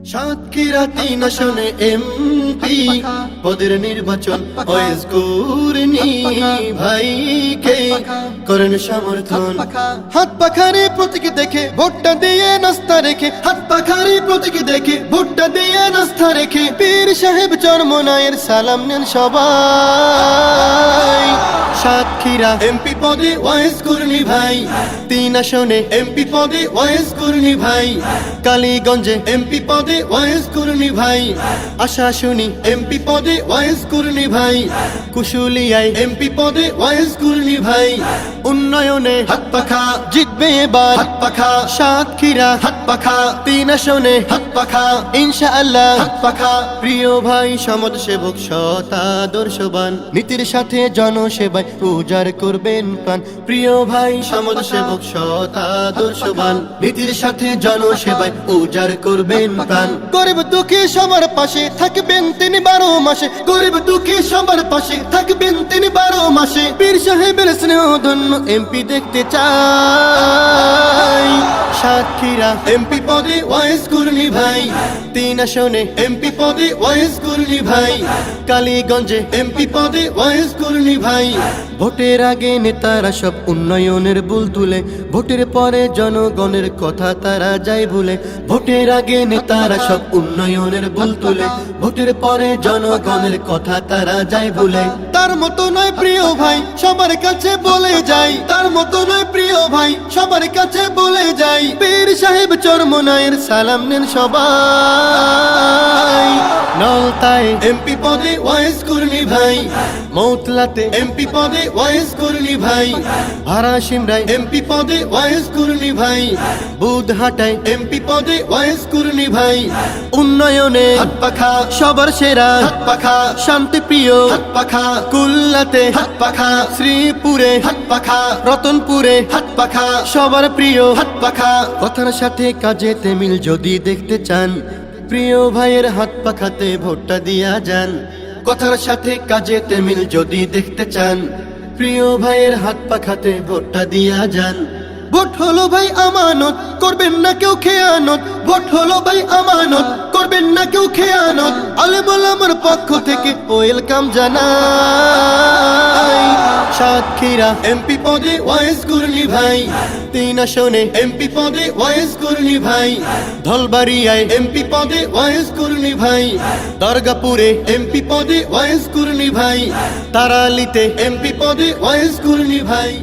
সাতক্ষীরা ৩ আসনে এমপি পদের নির্বাচন ওয়েস কুরনি ভাইকে করেন সমর্থন। হাত পাখারে প্রতীক দেখে ভোটটা দিয়ে নাস্তা রেখে, হাত পাখারে প্রতীক দেখে ভোটটা দিয়ে নাস্তা রেখে পীর সাহেব চরমনায়ের সালাম নেন সবাই। সাতক্ষীরা এমপি পদে ওয়েস কুরনি ভাই, ৩ আসনে এমপি পদে ওয়েস কুরনি ভাই। কালীগঞ্জে এমপি পদে ওয়েস কুরনি ভাই, আশা শুনি এমপি পদে ওয়েস কুরনি ভাই। কুশুলিয়ায় এমপি পদে ওয়েস কুরনি ভাই। উন্নয়নে হাত পাখা জিতবে এবার হাত পাখা, সাতক্ষীরা হাত পাখা ৩ আসনে হাত পাখা ইনশাআল্লাহ হাত পাখা। প্রিয় ভাই সমাজ সেবক সৎ আদর্শবান, নীতির সাথে জনসেবায় উজাড় করবেন প্রাণ। প্রিয় ভাই সমাজ সেবক সৎ আদর্শবান, নীতির সাথে জনসেবায় উজাড় করবেন প্রাণ। গরিব দুঃখী সবার পাশে থাকবেন তিনি ১২ মাসে, গরিব দুঃখী সবার পাশে থাকবেন তিনি ১২ মাসে। পীর সাহেবের স্নেহ ধন্য এমপি দেখতে চাই। সাতক্ষীরা এমপি পদে ওয়েস কুরনি ভাই, ৩ আসনে এমপি পদে ওয়েস কুরনি ভাই। কালীগঞ্জে এমপি পদে ওয়েস কুরনি ভাই। ভোটের আগে নেতারা সব উন্নয়নের বুল তুলে, ভোটের পরে জনগণের কথা তারা যায় ভুলে। ভোটের আগে নেতারা সব উন্নয়নের বুল তুলে, ভোটের পরে জনগণের কথা তারা যায় ভুলে। তার মতো নয় প্রিয় ভাই সবার কাছে বলে যাই, তার মতো নয় প্রিয় ভাই সবার কাছে বলে যাই। পীর সাহেব চরমনায়ের সালাম নেন সবাই। নলতায় এমপি পদে ওয়েস কুরনি ভাই, মৌতলাতে এমপি পদে ওয়েস কুরনি ভাই। ভাড়া সিমরায় এমপি পদে ওয়েস কুরনি ভাই। বুধহাটায় এমপি পদে ওয়েস কুরনি ভাই। উন্নয়নে হাত পাখা সবার সেরা হাত পাখা, শান্তি প্রিয় হাত পাখা। কুল্লাতে হাত পাখা, শ্রীপুরে হাত পাখা, রতনপুরে হাত পাখা সবার প্রিয় হাত পাখা। কথার সাথে কাজেতে মিল যদি দেখতে চান, প্রিয় ভাইয়ের হাত পাখাতে ভোটটা দিয়া যান। কথার সাথে কাজেতে মিল যদি দেখতে চান, প্রিয় ভাইয়ের হাত পাখাতে ভোটটা দিয়া যান। ভোট হলো ভাই আমানত, করবেন না কেউ খেয়ানত। ভোট হলো ভাই আমানত, করবেন না কেউ খেয়ানত। আলেম ওলামার পক্ষ থেকে ওয়েলকাম জানাই। সাতক্ষীরা এমপি পদে ওয়েস কুরনি ভাই, ৩ আসনে এমপি পদে ওয়েস কুরনি ভাই। ধলবাড়িয়ায় এমপি পদে ওয়েস কুরনি ভাই। দরগাপুরে এমপি পদে ওয়েস কুরনি ভাই। তারালিতে এমপি পদে ওয়েস কুরনি ভাই।